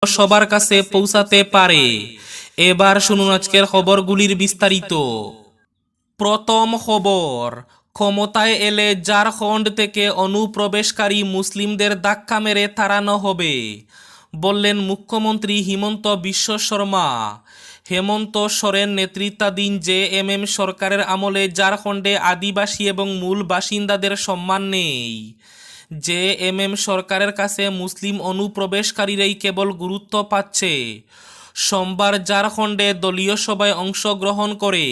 সবার কাছে পৌঁছাতে পারে। এবার শুনুন আজকের খবরগুলির বিস্তারিত। প্রথম খবর, ক্ষমতায় এলে ঝাড়খণ্ড থেকে অনুপ্রবেশকারী মুসলিমদের ধাক্কা মেরে তাড়ানো হবে, বললেন মুখ্যমন্ত্রী হিমন্ত বিশ্ব শর্মা। হেমন্ত সোরেন নেতৃত্বাধীন জেএমএম সরকারের আমলে ঝাড়খণ্ডে আদিবাসী এবং মূল বাসিন্দাদের সম্মান নেই। জেএমএম সরকারের কাছে মুসলিম অনুপ্রবেশকারীরাই কেবল গুরুত্ব পাচ্ছে। সোমবার ঝাড়খণ্ডে দলীয় সভায় অংশগ্রহণ করে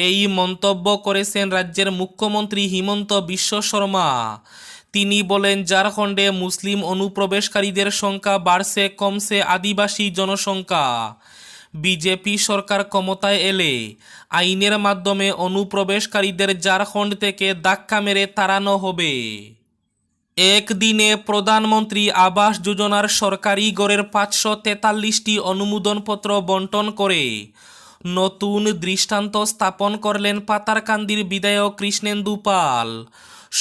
এই মন্তব্য করেছেন রাজ্যের মুখ্যমন্ত্রী হিমন্ত বিশ্ব শর্মা। তিনি বলেন, ঝাড়খণ্ডে মুসলিম অনুপ্রবেশকারীদের সংখ্যা বাড়ছে, কমছে আদিবাসী জনসংখ্যা। বিজেপি সরকার ক্ষমতায় এলে আইনের মাধ্যমে অনুপ্রবেশকারীদের ঝাড়খণ্ড থেকে ধাক্কা মেরে তাড়ানো হবে। একদিনে প্রধানমন্ত্রী আবাস যোজনার সরকারি গড়ের 543টি অনুমোদনপত্র বন্টন করে নতুন দৃষ্টান্ত স্থাপন করলেন পাতারকান্দির বিধায়ক কৃষ্ণেন্দু পাল।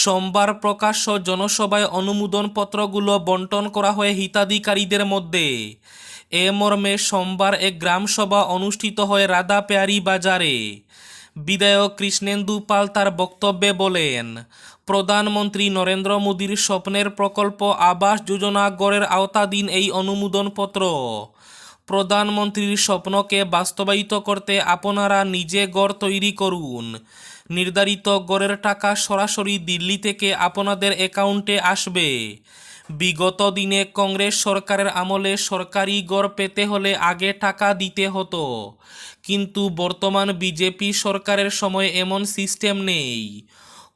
সোমবার প্রকাশ্য জনসভায় অনুমোদনপত্রগুলো বন্টন করা হয় হিতাধিকারীদের মধ্যে। এ মর্মে সোমবার এক গ্রামসভা অনুষ্ঠিত হয় রাধাপেয়ারি বাজারে। বিধায়ক কৃষ্ণেন্দু পাল তার বক্তব্যে বলেন, প্রধানমন্ত্রী নরেন্দ্র মোদীর স্বপ্নের প্রকল্প আবাস যোজনা গড়ের আওতাধীন এই অনুমোদনপত্র। প্রধানমন্ত্রীর স্বপ্নকে বাস্তবায়িত করতে আপনারা নিজে গড় তৈরি করুন। নির্ধারিত গড়ের টাকা সরাসরি দিল্লি থেকে আপনাদের অ্যাকাউন্টে আসবে। বিগত দিনে কংগ্রেস সরকারের আমলে সরকারি গড় পেতে হলে আগে টাকা দিতে হতো, কিন্তু বর্তমান বিজেপি সরকারের সময় এমন সিস্টেম নেই।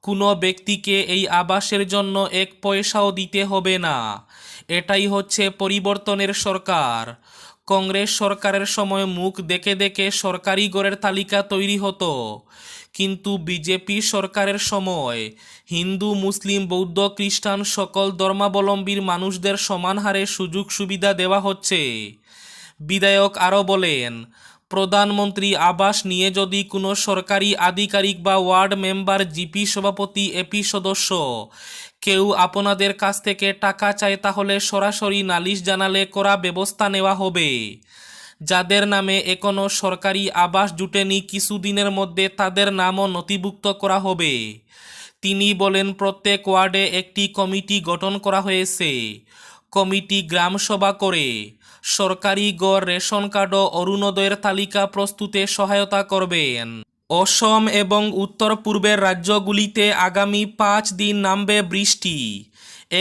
কোনো ব্যক্তিকে এই আবাসের জন্য এক পয়সাও দিতে হবে না। এটাই হচ্ছে পরিবর্তনের সরকার। কংগ্রেস সরকারের সময় মুখ দেখে দেখে সরকারি গড়ের তালিকা তৈরি হতো, কিন্তু বিজেপি সরকারের সময় হিন্দু, মুসলিম, বৌদ্ধ, খ্রিস্টান সকল ধর্মাবলম্বীর মানুষদের সমান হারে সুযোগ সুবিধা দেওয়া হচ্ছে। বিধায়ক আরও বলেন, প্রধানমন্ত্রী আবাস নিয়ে যদি কোনো সরকারি আধিকারিক বা ওয়ার্ড মেম্বার, জিপি সভাপতি, এপি সদস্য কেউ আপনাদের কাছ থেকে টাকা চায়, তাহলে সরাসরি নালিশ জানালে কড়া ব্যবস্থা নেওয়া হবে। যাদের নামে এখনও সরকারি আবাস জুটেনি, কিছুদিনের মধ্যে তাদের নামও নথিভুক্ত করা হবে। তিনি বলেন, প্রত্যেক ওয়ার্ডে একটি কমিটি গঠন করা হয়েছে। কমিটি গ্রামসভা করে সরকারি গড়, রেশন কার্ড ও অরুণোদয়ের তালিকা প্রস্তুতে সহায়তা করবেন। অসম এবং উত্তর পূর্বের রাজ্যগুলিতে আগামী 5 দিন নামবে বৃষ্টি।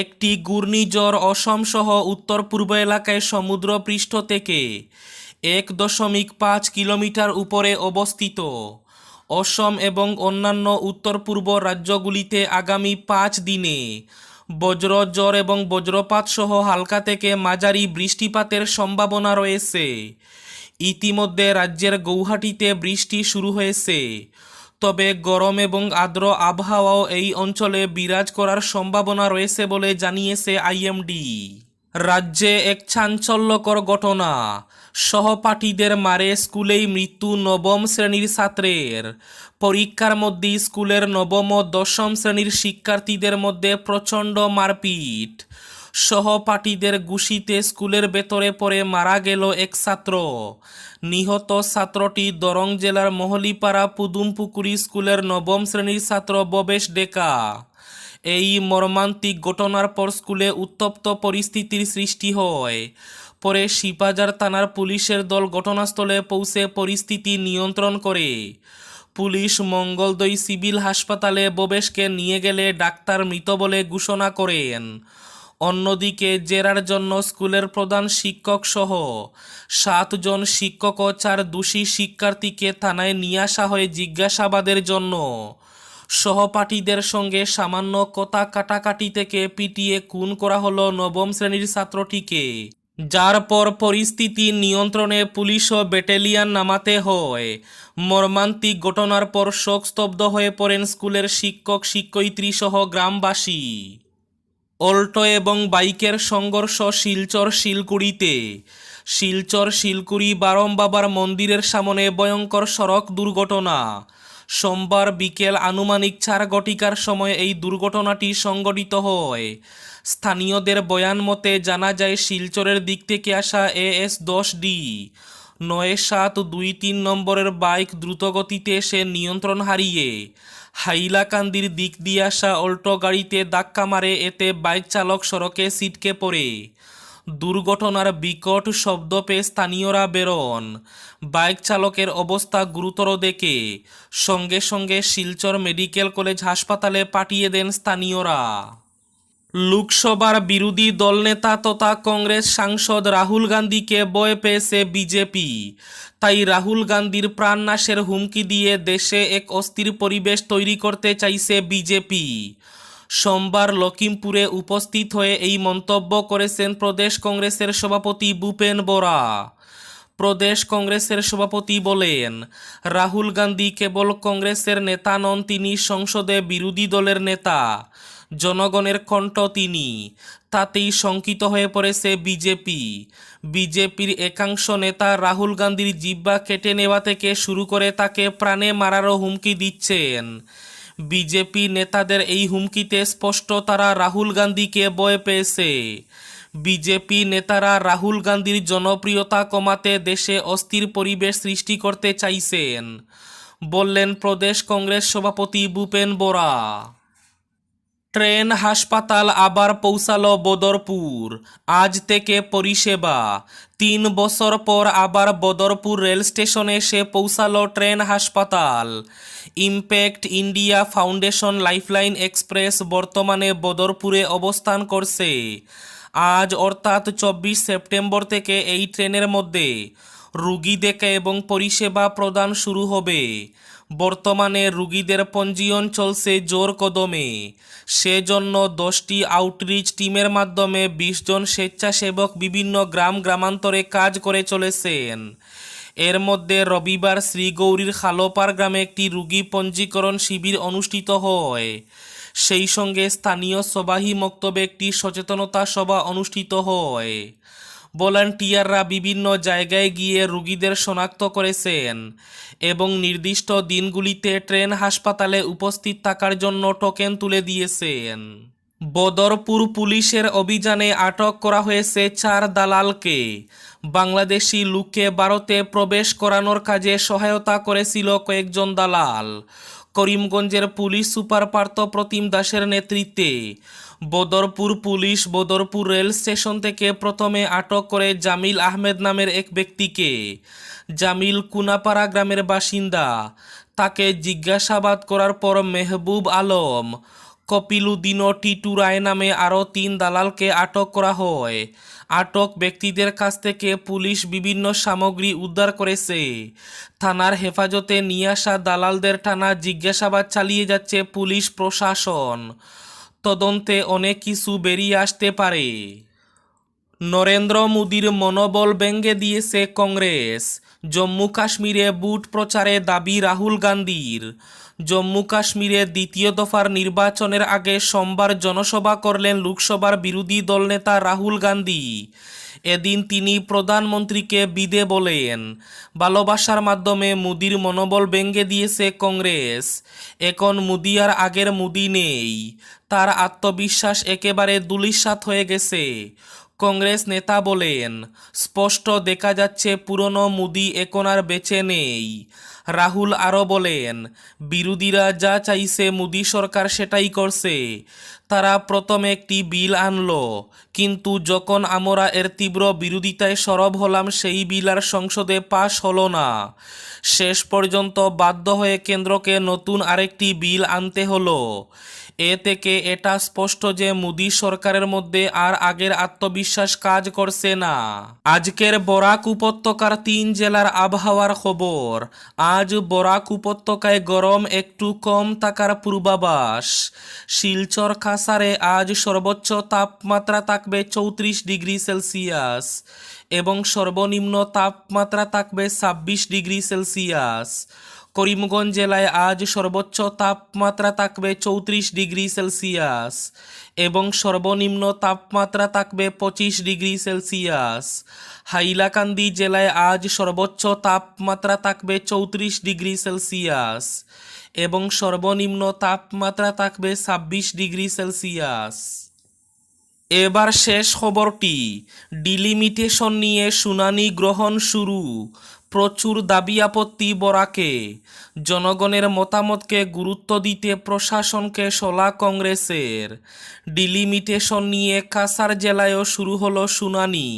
একটি ঘূর্ণিঝড় অসম সহ উত্তর পূর্ব এলাকায় সমুদ্রপৃষ্ঠ থেকে 1.5 কিলোমিটার উপরে অবস্থিত। অসম এবং অন্যান্য উত্তর পূর্ব রাজ্যগুলিতে আগামী 5 দিনে বজ্রঝড় এবং বজ্রপাত সহ হালকা থেকে মাঝারি বৃষ্টিপাতের সম্ভাবনা রয়েছে। ইতিমধ্যে রাজ্যের গৌহাটিতে বৃষ্টি শুরু হয়েছে, তবে গরম এবং আর্দ্র আবহাওয়াও এই অঞ্চলে বিরাজ করার সম্ভাবনা রয়েছে বলে জানিয়েছে আইএমডি। রাজ্যে এক চাঞ্চল্যকর ঘটনা, সহপাঠীদের মারে স্কুলেই মৃত্যু নবম শ্রেণীর ছাত্রের। পরীক্ষার মধ্যে স্কুলের নবম ও দশম শ্রেণীর শিক্ষার্থীদের মধ্যে প্রচণ্ড মারপিট। সহপাঠীদের ঘুষিতে স্কুলের ভেতরে পড়ে মারা গেল এক ছাত্র। নিহত ছাত্রটি দরং জেলার মহলিপাড়া পুদুমপুকুরি স্কুলের নবম শ্রেণীর ছাত্র ভবেশ ডেকা। এই মর্মান্তিক ঘটনার পর স্কুলে উত্তপ্ত পরিস্থিতির সৃষ্টি হয়। পরে শিপাজার থানার পুলিশের দল ঘটনাস্থলে পৌঁছে পরিস্থিতি নিয়ন্ত্রণ করে। পুলিশ মঙ্গলদৈ সিভিল হাসপাতালে ভবেশকে নিয়ে গেলে ডাক্তার মৃত বলে ঘোষণা করেন। অন্যদিকে জেরার জন্য স্কুলের প্রধান শিক্ষক সহ 7 জন শিক্ষক ও 4 দোষী শিক্ষার্থীকে থানায় নিয়ে আসা হয় জিজ্ঞাসাবাদের জন্য। সহপাঠীদের সঙ্গে সামান্য কথা কাটাকাটি থেকে পিটিয়ে খুন করা হলো নবম শ্রেণীর ছাত্রটিকে, যার পর পরিস্থিতি নিয়ন্ত্রণে পুলিশ ও ব্যাটালিয়ন নামাতে হয়। মর্মান্তিক ঘটনার পর শোকস্তব্ধ হয়ে পড়েন স্কুলের শিক্ষক, শিক্ষয়িত্রী সহ গ্রামবাসী। অল্টো এবং বাইকের সংঘর্ষ শিলচর শিলকুড়িতে। শিলচর শিলকুড়ি বারম বাবার মন্দিরের সামনে ভয়ঙ্কর সড়ক দুর্ঘটনা। সোমবার বিকেল আনুমানিক 4 ঘটিকার সময় এই দুর্ঘটনাটি সংঘটিত হয়। স্থানীয়দের বয়ান মতে জানা যায় শিলচরের দিক থেকে আসা AS-10D 9723 নম্বরের বাইক দ্রুতগতিতে এসে নিয়ন্ত্রণ হারিয়ে হাইলাকান্দির দিক দিয়ে আসা অল্টো গাড়িতে ধাক্কা মারে, এতে বাইক চালক সড়কে ছিটকে পড়ে। দুর্ঘটনার বিকট শব্দ পেয়ে স্থানীয়রা বেরোন। বাইক চালকের অবস্থা গুরুতর দেখে সঙ্গে সঙ্গে শিলচর মেডিকেল কলেজ হাসপাতালে পাঠিয়ে দেন স্থানীয়রা। লোকসভার বিরোধী দলনেতা তথা কংগ্রেস সাংসদ রাহুল গান্ধীকে ভয় পেয়েছে বিজেপি। তাই রাহুল গান্ধীর প্রাণনাশের হুমকি দিয়ে দেশে এক অস্থির পরিবেশ তৈরি করতে চাইছে বিজেপি। সোমবার লখিমপুরে উপস্থিত হয়ে এই মন্তব্য করেছেন প্রদেশ কংগ্রেসের সভাপতি ভূপেন বরা। প্রদেশ কংগ্রেসের সভাপতি বলেন, রাহুল গান্ধী কেবল কংগ্রেসের নেতা নন, তিনি সংসদে বিরোধী দলের নেতা, জনগণের কণ্ঠ তিনি। তাতেই শঙ্কিত হয়ে পড়েছে বিজেপি। বিজেপির একাংশ নেতা রাহুল গান্ধীর জিহ্বা কেটে নেওয়া থেকে শুরু করে তাকে প্রাণে মারারও হুমকি দিচ্ছেন। বিজেপি নেতাদের এই হুমকিতে স্পষ্ট তারা রাহুল গান্ধীকে ভয় পেয়েছে। বিজেপি নেতারা রাহুল গান্ধীর জনপ্রিয়তা কমাতে দেশে অস্থির পরিবেশ সৃষ্টি করতে চাইছেন, বললেন প্রদেশ কংগ্রেস সভাপতি ভূপেন বরা। ট্রেন হাসপাতাল আবার পৌঁছালো বদরপুর, আজ থেকে পরিষেবা। 3 বছর পর আবার বদরপুর রেল স্টেশনে এসে পৌঁছালো ট্রেন হাসপাতাল। Impact India foundation lifeline express বর্তমানে বদরপুরে অবস্থান করছে। আজ অর্থাৎ 24 সেপ্টেম্বর থেকে এই ট্রেনের মধ্যে রুগী দেখা এবং পরিষেবা প্রদান শুরু হবে। বর্তমানে রুগীদের পঞ্জীয়ন চলছে জোর কদমে। সেজন্য 10টি আউটরিচ টিমের মাধ্যমে 20 জন স্বেচ্ছাসেবক বিভিন্ন গ্রামান্তরে কাজ করে চলেছেন। এর মধ্যে রবিবার শ্রীগৌরীর খালোপার গ্রামে একটি রুগী পঞ্জীকরণ শিবির অনুষ্ঠিত হয়। সেই সঙ্গে স্থানীয় সবাহি মক্তবে একটি সচেতনতা সভা অনুষ্ঠিত হয়। ভলান্টিয়াররা বিভিন্ন জায়গায় গিয়ে রুগীদের শনাক্ত করেছেন এবং নির্দিষ্ট দিনগুলিতে ট্রেন হাসপাতালে উপস্থিত থাকার জন্য টোকেন তুলে দিয়েছেন। বদরপুর পুলিশের অভিযানে আটক করা হয়েছে 4 দালালকে। বাংলাদেশি লোককে ভারতে প্রবেশ করানোর কাজে সহায়তা করেছিল কয়েকজন দালাল। করিমগঞ্জের পুলিশ সুপার পার্থ প্রতিম দাসের নেতৃত্বে Badarpur police Badarpur rail station থেকে প্রথমে আটক করে জামিল আহমেদ নামের এক ব্যক্তিকে। জামিল কুনাপাড়া গ্রামের বাসিন্দা। তাকে জিজ্ঞাসাবাদ করার পর মেহবুব আলম, কপিলুদ্দিন ও টিটু রায় নামে আরও 3 দালালকে আটক করা হয়। আটক ব্যক্তিদের কাছ থেকে পুলিশ বিভিন্ন সামগ্রী উদ্ধার করেছে। থানার হেফাজতে নিয়ে আসা দালালদের টানা জিজ্ঞাসাবাদ চালিয়ে যাচ্ছে পুলিশ প্রশাসন। তদন্তে অনেক কিছু বেরিয়ে আসতে পারে। নরেন্দ্র মোদীর মনোবল ভেঙে দিয়েছে কংগ্রেস। জম্মু কাশ্মীরে বুট প্রচারে দাবি রাহুল গান্ধীর। জম্মু কাশ্মীরে 2য় দফার নির্বাচনের আগে সোমবার জনসভা করলেন লোকসভার বিরোধী দলনেতা রাহুল গান্ধী। এদিন তিনি প্রধানমন্ত্রীকে বিদে বলেন। ভালোবাসার মাধ্যমে মোদির মনোবল ভেঙে দিয়েছে কংগ্রেস। এখন মোদি আর আগের মোদি নেই। তার আত্মবিশ্বাস একেবারে ধূলিসাৎ হয়ে গেছে। কংগ্রেস নেতা বলেন, স্পষ্ট দেখা যাচ্ছে পুরনো মোদি এখন আর বেঁচে নেই। রাহুল আরও বলেন, বিরোধীরা যা চাইছে মোদি সরকার সেটাই করছে। তারা প্রথমে একটি বিল আনলো, কিন্তু যখন আমরা এর তীব্র বিরোধিতায় সরব হলাম সেই বিল আর সংসদে পাশ হলো না। শেষ পর্যন্ত বাধ্য হয়ে কেন্দ্রকে নতুন আরেকটি বিল আনতে হলো। এ থেকে এটা স্পষ্ট যে মোদি সরকারের মধ্যে আর আগের আত্মবিশ্বাস কাজ করছে না। আজকের বরাক উপত্যকার 3 জেলার আবহাওয়ার খবর। আজ বরাক উপত্যকায় গরম একটু কম থাকার পূর্বাভাস। শিলচর কাছাড়ে আজ সর্বোচ্চ তাপমাত্রা থাকবে 34 ডিগ্রি সেলসিয়াস এবং সর্বনিম্ন তাপমাত্রা থাকবে 26 ডিগ্রি সেলসিয়াস। করিমগঞ্জ জেলায় আজ সর্বোচ্চ তাপমাত্রা থাকবে 34 ডিগ্রি সেলসিয়াস এবং সর্বনিম্ন তাপমাত্রা থাকবে 25 ডিগ্রি সেলসিয়াস। হাইলাকান্দি জেলায় আজ সর্বোচ্চ তাপমাত্রা থাকবে 34 ডিগ্রি সেলসিয়াস এবং সর্বনিম্ন তাপমাত্রা থাকবে 26 ডিগ্রি সেলসিয়াস। এবার শেষ খবরটি, ডিলিমিটেশন নিয়ে শুনানি গ্রহণ শুরু, প্রচুর দাবি আপত্তি বরাকে। জনগণের মতামতকে গুরুত্ব দিতে প্রশাসনকে সলা কংগ্রেসের। ডিলিমিটেশন নিয়ে কাছাড় জেলায়ও শুরু হলো শুনানি।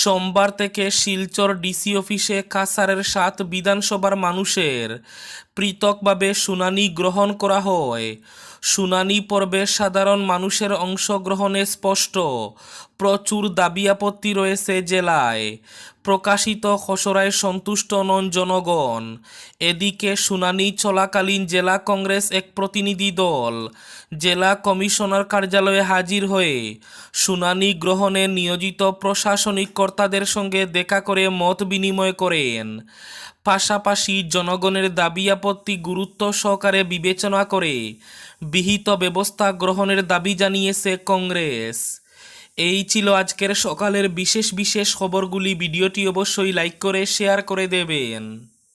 সোমবার থেকে শিলচর ডিসি অফিসে কাছাড়ের 7 বিধানসভার মানুষের পৃথকভাবে শুনানি গ্রহণ করা হয়। শুনানি পর্বে সাধারণ মানুষের অংশগ্রহণে স্পষ্ট প্রচুর দাবি আপত্তি রয়েছে জেলায়। প্রকাশিত খসড়ায় সন্তুষ্ট নন জনগণ। এদিকে শুনানি চলাকালীন জেলা কংগ্রেস এক প্রতিনিধি দল জেলা কমিশনার কার্যালয়ে হাজির হয়ে শুনানি গ্রহণে নিয়োজিত প্রশাসনিক কর্তাদের সঙ্গে দেখা করে মত বিনিময় করেন। পাশাপাশি জনগণের দাবি আপত্তি গুরুত্ব সহকারে বিবেচনা করে বিহিত ব্যবস্থা গ্রহণের দাবি জানিয়েছে কংগ্রেস। এই ছিল আজকের সকালের বিশেষ খবরগুলি। ভিডিওটি অবশ্যই লাইক করে শেয়ার করে দেবেন।